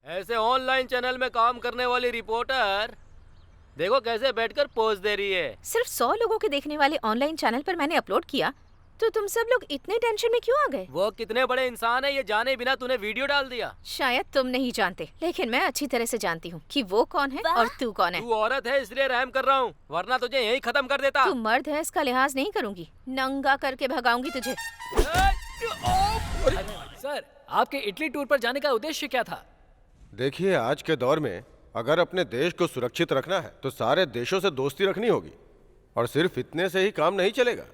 ऐसे online channel में काम करने वाली रिपोर्टर देखो कैसे बैठकर पोज दे रही है। सिर्फ 100 लोगों के देखने वाले ऑनलाइन चैनल पर मैंने अपलोड किया तो तुम सब लोग इतने टेंशन में क्यों आ गए? वो कितने बड़े इंसान है ये जाने बिना तूने वीडियो डाल दिया। शायद तुम नहीं जानते, लेकिन मैं अच्छी तरह से जानती हूँ कि वो कौन है और तू कौन है। तू औरत है इसलिए रहम कर रहा हूँ, वरना तुझे यहीं खत्म कर देता। तू मर्द है इसका लिहाज नहीं करूंगी, नंगा करके भगाऊंगी तुझे। सर, आपके इटली टूर पर जाने का उद्देश्य क्या था? देखिए, आज के दौर में अगर अपने देश को सुरक्षित रखना है तो सारे देशों से दोस्ती रखनी होगी, और सिर्फ इतने से ही काम नहीं चलेगा।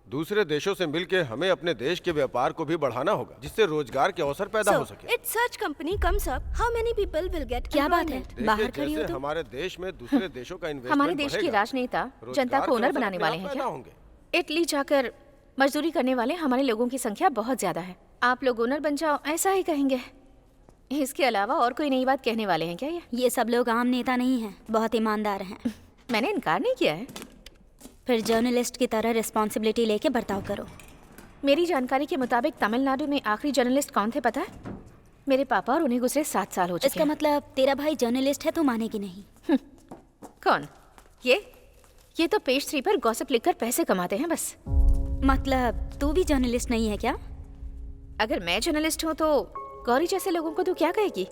दूसरे देशों से मिलकर हमें अपने देश के व्यापार को भी बढ़ाना होगा, जिससे रोजगार के अवसर पैदा हो सके। It's such company comes up, how many people will get क्या बात है? employment? बाहर खड़ी हो जैसे तुम? हमारे देश में दूसरे देशों का इन्वेस्टमेंट हमारे देश के राजनेता जनता को ओनर बनाने वाले हैं क्या? इटली जाकर मजदूरी करने वाले हमारे लोगों की संख्या बहुत ज्यादा है। आप लोग ओनर बन जाओ ऐसा ही कहेंगे। इसके अलावा और कोई नई बात कहने वाले हैं क्या? ये सब लोग आम नेता नहीं हैं, बहुत ईमानदार हैं। मैंने इनकार नहीं किया है। फिर जर्नलिस्ट की तरह रिस्पॉन्सिबिलिटी लेके बर्ताव करो। मेरी जानकारी के मुताबिक तमिलनाडु में आखिरी जर्नलिस्ट कौन थे पता है? मेरे पापा, और उन्हें गुजरे 7 साल हो चुके इसका हैं। मतलब तेरा भाई जर्नलिस्ट है तो मानेगी नहीं। कौन? ये तो पेज 3 पर गॉसिप लिखकर पैसे कमाते हैं बस। मतलब तू भी जर्नलिस्ट नहीं है क्या? अगर मैं जर्नलिस्ट हूँ तो गौरी जैसे लोगों को तू क्या कहेगी?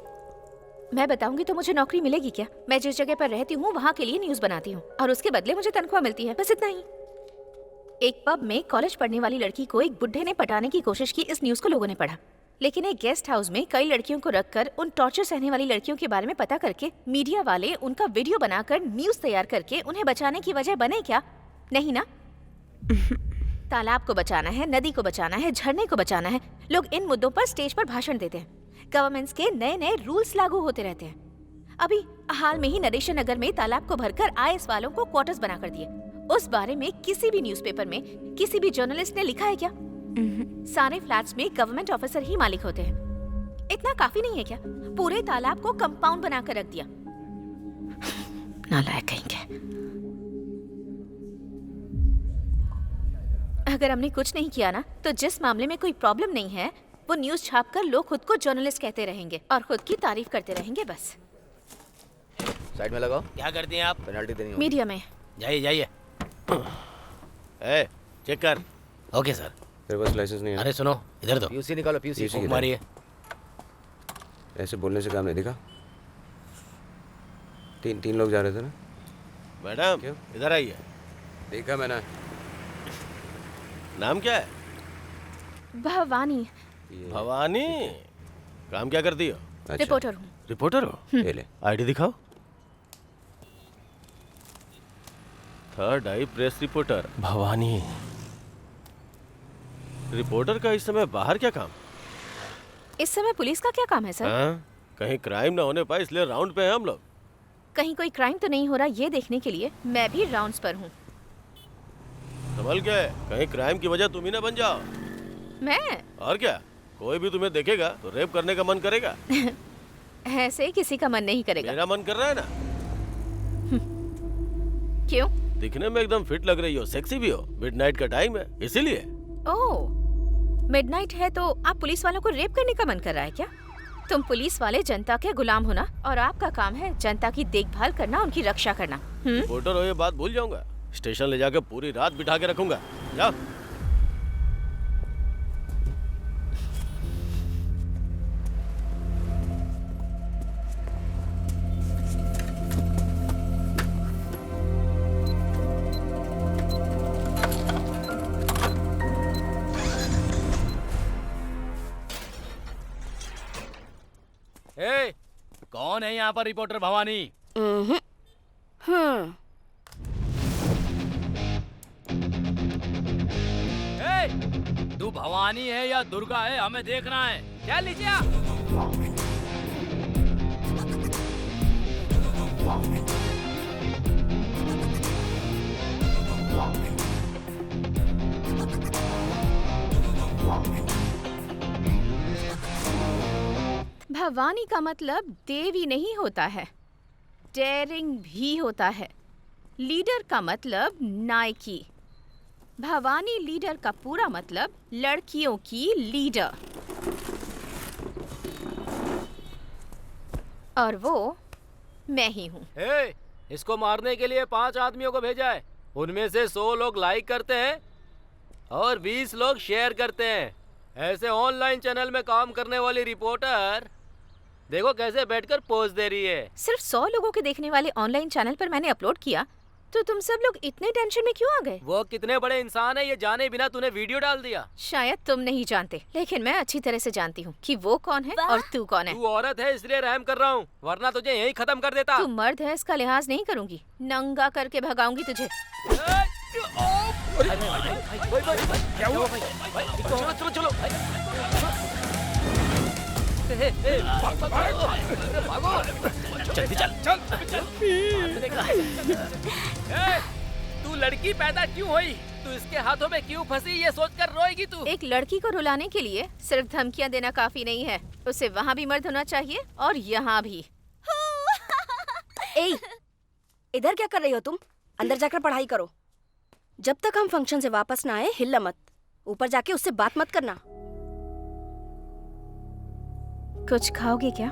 मैं बताऊंगी तो मुझे नौकरी मिलेगी क्या? मैं जिस जगह पर रहती हूँ वहाँ के लिए न्यूज़ बनाती हूँ और उसके बदले मुझे तनख्वाह मिलती है, बस इतना ही। एक पब में कॉलेज पढ़ने वाली लड़की को एक बुड्ढे ने पटाने की कोशिश की, इस न्यूज़ को लोगों ने पढ़ा। लेकिन एक गेस्ट हाउस में कई लड़कियों को रखकर उन टॉर्चर सहने वाली लड़कियों के बारे में पता करके मीडिया वाले उनका वीडियो बनाकर न्यूज़ तैयार करके उन्हें बचाने की वजह बने क्या? नहीं ना। तालाब को बचाना है, नदी को बचाना है, झरने को बचाना है। लोग इन मुद्दों पर स्टेज पर भाषण देते हैं। गवर्नमेंट्स के नए नए रूल्स लागू होते रहते हैं। अभी हाल में ही नरेशन नगर में तालाब को भरकर आईएएस वालों को क्वार्टर्स बना कर दिए। उस बारे में किसी भी न्यूज़पेपर में किसी भी जर्नलिस्ट ने लिखा है क्या? सारे फ्लैट्स में गवर्नमेंट ऑफिसर ही मालिक होते हैं। इतना काफी नहीं है क्या? पूरे तालाब को कंपाउंड बनाकर रख दिया। नालायक कहेंगे। अगर हमने कुछ नहीं किया ना, तो जिस मामले में कोई प्रॉब्लम नहीं है वो न्यूज़ छापकर लोग खुद को जर्नलिस्ट कहते रहेंगे और खुद की तारीफ करते रहेंगे बस। साइड में लगाओ। क्या करती हैं आप? पेनल्टी देनी होगी। मीडिया में। जाइए जाइए। ए, चेक कर। Okay sir. तेरे पास लाइसेंस नहीं है? अरे सुनो, इधर दो। पीयूसी निकालो, पीयूसी। फूंक मारिए। ऐसे बोलने से काम नहीं दिखा। तीन लोग जा रहे थे ना? मैडम क्यों? इधर आइए। देखा मैंने। नाम क्या है? भवानी। भवानी। काम क्या करती हो? अच्छा। रिपोर्टर हूँ। रिपोर्टर हो? ये ले। आईडी दिखाओ। थर्ड आई प्रेस रिपोर्टर भवानी। रिपोर्टर का इस समय बाहर क्या काम? इस समय पुलिस का क्या काम है सर? हाँ? कहीं क्राइम ना होने पाए इसलिए राउंड पे हैं हम लोग। कहीं कोई क्राइम तो नहीं हो रहा ये देखने के लिए मैं भी राउंड्स पर हूँ। सवाल क्या है? कहीं क्राइम की वजह तुम ही ना बन जाओ। मैं? और क्या, कोई भी तुम्हें देखेगा तो रेप करने का मन करेगा। ऐसे किसी का मन नहीं करेगा। मेरा मन कर रहा है ना। क्यों? दिखने में एकदम फिट लग रही हो, सेक्सी भी हो। मिडनाइट का टाइम है इसीलिए। ओह, मिडनाइट है तो आप पुलिस वालों को रेप करने का मन कर रहा है क्या? तुम पुलिस वाले जनता के गुलाम हो ना, और आपका काम है जनता की देखभाल करना, उनकी रक्षा करना। रिपोर्टर हो ये बात भूल जाऊंगा। स्टेशन ले जाकर पूरी रात बिठा के रखूंगा। जाओ। ए, कौन है यहाँ पर रिपोर्टर भवानी? ए, तू भवानी है या दुर्गा है हमें देखना है। क्या लीजिए? भवानी का मतलब देवी नहीं होता है, डेयरिंग भी होता है। लीडर का मतलब नायकी। भवानी लीडर का पूरा मतलब लड़कियों की लीडर। और वो मैं ही हूँ। ए, इसको मारने के लिए 5 आदमियों को भेजा है। उनमें से 100 लोग लाइक करते हैं और 20 लोग शेयर करते हैं। ऐसे ऑनलाइन चैनल में काम करने वाली रिपोर्टर देखो कैसे बैठकर पोज दे रही है। सिर्फ 100 लोगों के देखने वाले ऑनलाइन चैनल पर मैंने अपलोड किया, तो तुम सब लोग इतने टेंशन में क्यों आ गए? वो कितने बड़े इंसान है ये जाने बिना तूने वीडियो डाल दिया। शायद तुम नहीं जानते, लेकिन मैं अच्छी तरह से जानती हूँ कि वो कौन है और तू कौन है। तू औरत है इसलिए रहम कर रहा हूँ, वरना तुझे यहीं खत्म कर देता। तू मर्द है इसका लिहाज नहीं करूंगी, नंगा करके भगाऊंगी तुझे। चलो चलो जल्दी चल। तू लड़की पैदा क्यों हुई? तू इसके हाथों में क्यों फंसी ये सोचकर रोएगी तू? एक लड़की को रुलाने के लिए सिर्फ धमकियां देना काफी नहीं है, उसे वहाँ भी मर्द होना चाहिए और यहाँ भी। ए, इधर क्या कर रही हो तुम? अंदर जाकर पढ़ाई करो। जब तक हम फंक्शन से वापस ना आए हिलना मत। ऊपर जाके उससे बात मत करना। कुछ खाओगे क्या?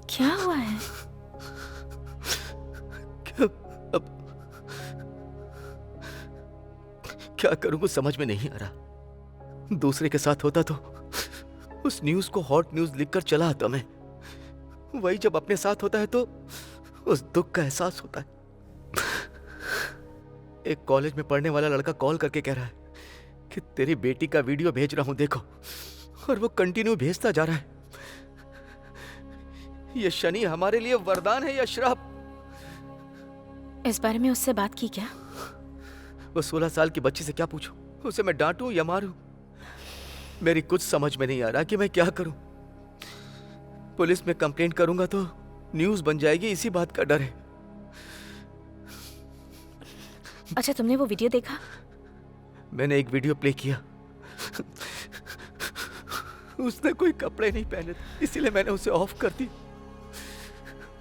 क्या हुआ है? क्या करूं कुछ समझ में नहीं आ रहा। दूसरे के साथ होता तो उस न्यूज को हॉट न्यूज लिखकर चला आता मैं। वही जब अपने साथ होता है तो उस दुख का एहसास होता है। एक कॉलेज में पढ़ने वाला लड़का कॉल करके कह रहा है कि तेरी बेटी का वीडियो भेज रहा हूं देखो, और वो कंटिन्यू भेजता जा रहा है। ये शनि हमारे लिए वरदान है या श्राप? इस बारे में उससे बात की क्या? वो 16 साल की बच्ची से क्या पूछूं? उसे मैं डांटूं या मारूं? मेरी कुछ समझ में नहीं आ रहा कि मैं क्या करूं। पुलिस में कंप्लेंट करूंगा तो न्यूज बन जाएगी, इसी बात का डर है। अच्छा, तुमने वो वीडियो देखा? मैंने एक वीडियो प्ले किया। उसने कोई कपड़े नहीं पहने थे, इसीलिए मैंने उसे ऑफ कर दी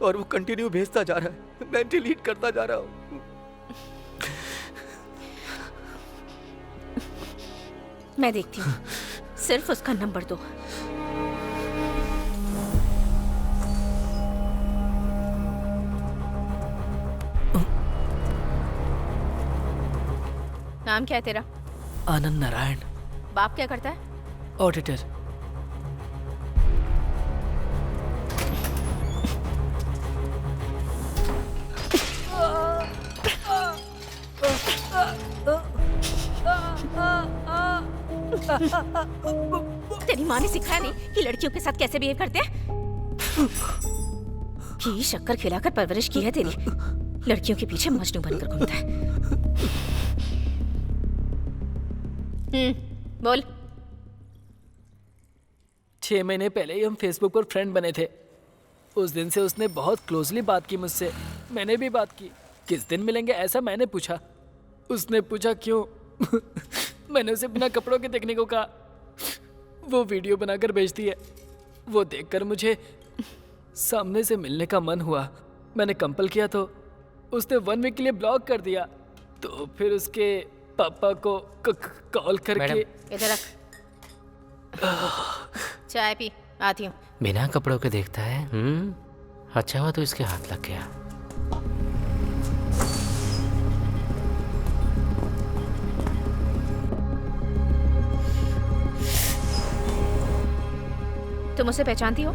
और वो कंटिन्यू भेजता जा रहा है। मैं डिलीट करता जा रहा हूं। मैं देखती हूँ, सिर्फ उसका नंबर दो। नाम क्या है तेरा? आनंद नारायण। बाप क्या करता है? ऑडिटर। तेरी माँ ने सिखाया नहीं कि लड़कियों के साथ कैसे बिहेव करते हैं? घी शक्कर खिलाकर परवरिश की है तेरी। लड़कियों के पीछे मजनू बनकर घूमता है। बोल। 6 महीने पहले ही हम फेसबुक पर फ्रेंड बने थे। उस दिन से उसने बहुत क्लोजली बात की मुझसे। मैंने भी बात की। किस दिन मिलेंगे ऐसा मैंने पूछा। उसने पूछा क्यों? मैंने उसे बिना कपड़ों के देखने को कहा। वो वीडियो बनाकर भेजती है। वो देखकर मुझे सामने से मिलने का मन हुआ। मैंने कंपल किया तो उसने 1 वीक के लिए ब्लॉक कर दिया। तो फिर उसके पापा को कॉल करके। इधर रख। चाय पी, आती हूँ। बिना कपड़ों के देखता है। अच्छा हुआ तो इसके हाथ लग गया। तुम उसे पहचानती हो?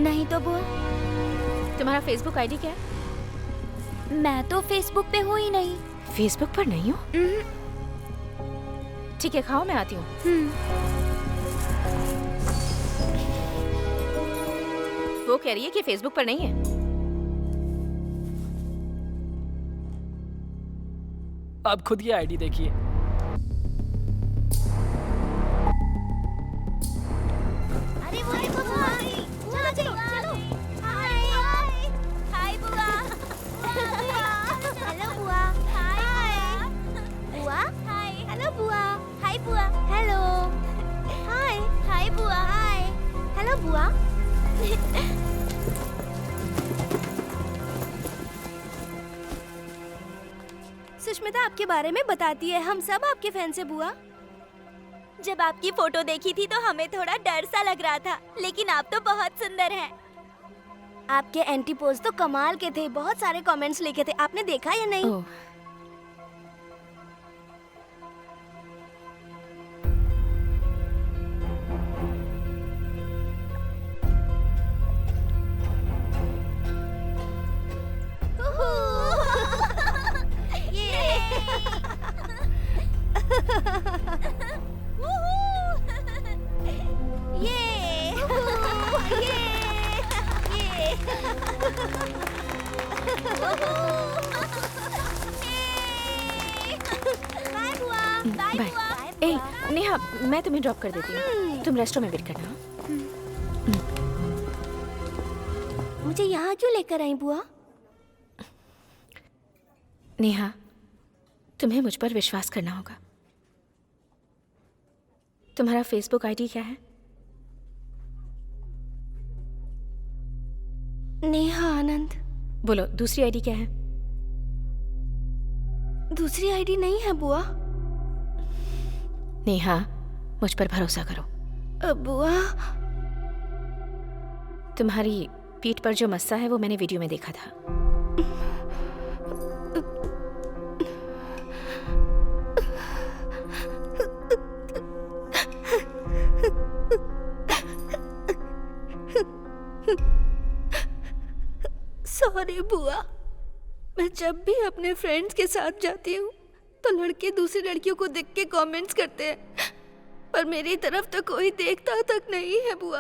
नहीं तो बुआ, तुम्हारा फेसबुक आईडी क्या है? मैं तो फेसबुक पे हूँ ही नहीं। फेसबुक पर नहीं हो? ठीक है, खाओ, मैं आती हूँ। वो कह रही है कि फेसबुक पर नहीं है। आप खुद ये आईडी देखिए। अरे वो देखो बुआ, चलो चलो चलो। हाय हाय बुआ। हेलो बुआ। हाय बुआ। हाय हेलो बुआ। हाय बुआ। हेलो हाय हाय बुआ। हाय हेलो बुआ। सुष्मिता आपके बारे में बताती है, हम सब आपके फैन से बुआ। जब आपकी फोटो देखी थी तो हमें थोड़ा डर सा लग रहा था, लेकिन आप तो बहुत सुंदर हैं। आपके एंटी पोज तो कमाल के थे, बहुत सारे कमेंट्स लिखे थे, आपने देखा या नहीं? ओह, बाय। ए नेहा, मैं तुम्हें ड्रॉप कर देती हूँ, तुम रेस्टोरेंट में वेट करना। मुझे यहाँ क्यों लेकर आई बुआ? नेहा, तुम्हें मुझ पर विश्वास करना होगा। तुम्हारा फेसबुक आईडी क्या है? नेहा आनंद। बोलो, दूसरी आईडी क्या है? दूसरी आईडी नहीं है बुआ। नेहा, मुझ पर भरोसा करो। बुआ, तुम्हारी पीठ पर जो मस्सा है वो मैंने वीडियो में देखा था। सॉरी बुआ। मैं जब भी अपने फ्रेंड्स के साथ जाती हूँ तो लड़के दूसरी लड़कियों को देख के कमेंट्स करते हैं, पर मेरी तरफ तो कोई देखता तक नहीं है बुआ।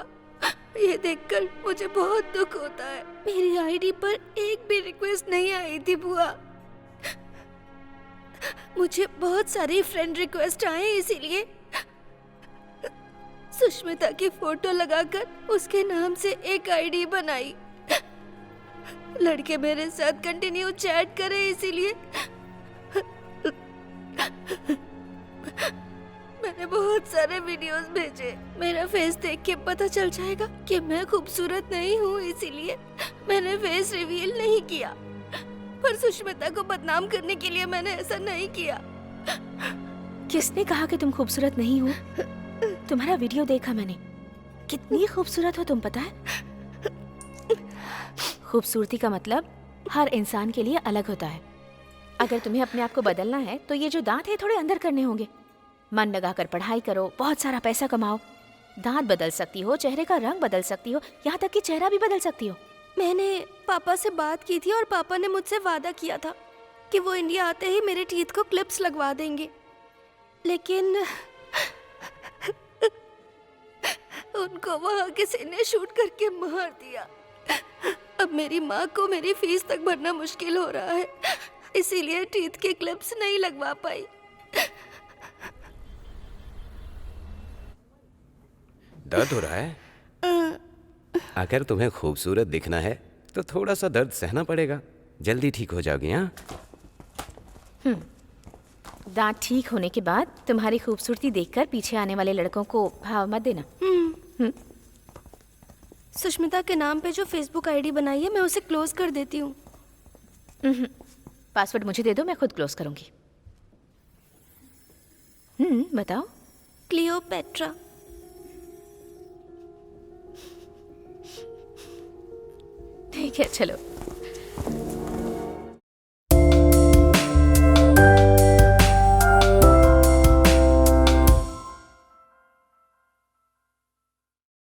ये देखकर मुझे बहुत दुख होता है। मेरी आईडी पर एक भी रिक्वेस्ट नहीं आई थी बुआ। मुझे बहुत सारी फ्रेंड रिक्वेस्ट आए, इसीलिए सुष्मिता की फोटो लगाकर उसके नाम से एक आईडी बनाई। लड़के मेरे साथ कंटिन्यू चैट करे, इसीलिए मैंने बहुत सारे वीडियोस भेजे। मेरा फेस देख के पता चल जाएगा कि मैं खूबसूरत नहीं हूँ, इसीलिए मैंने फेस रिवील नहीं किया। पर सुष्मिता को बदनाम करने के लिए मैंने ऐसा नहीं किया। किसने कहा कि तुम खूबसूरत नहीं हो? तुम्हारा वीडियो देखा मैंने, कितनी खूबसूरत हो तुम, पता है? खूबसूरती का मतलब हर इंसान के लिए अलग होता है। अगर तुम्हें अपने आप को बदलना है तो ये जो दांत है थोड़े अंदर करने होंगे। मन लगाकर पढ़ाई करो, बहुत सारा पैसा कमाओ। दांत बदल सकती हो, चेहरे का रंग बदल सकती हो, यहाँ तक कि चेहरा भी बदल सकती हो। मैंने पापा से बात की थी और पापा ने मुझसे वादा किया था कि वो इंडिया आते ही मेरे टीथ को क्लिप्स लगवा देंगे, लेकिन उनको वहाँ किसी ने शूट करके मार दिया। अब मेरी माँ को मेरी फीस तक भरना मुश्किल हो रहा है, इसीलिए टीथ के क्लिप्स नहीं लगवा पाई। दर्द हो रहा है? अगर तुम्हें खूबसूरत दिखना है तो थोड़ा सा दर्द सहना पड़ेगा, जल्दी ठीक हो जाओगी। हाँ, दांत ठीक होने के बाद तुम्हारी खूबसूरती देखकर पीछे आने वाले लड़कों को भाव मत देना। सुष्मिता के नाम पे जो फेसबुक आईडी बनाई है मैं उसे क्लोज कर देती हूँ। पासवर्ड मुझे दे दो, मैं खुद क्लोज करूंगी। बताओ। क्लियोपेट्रा। ठीक है, चलो।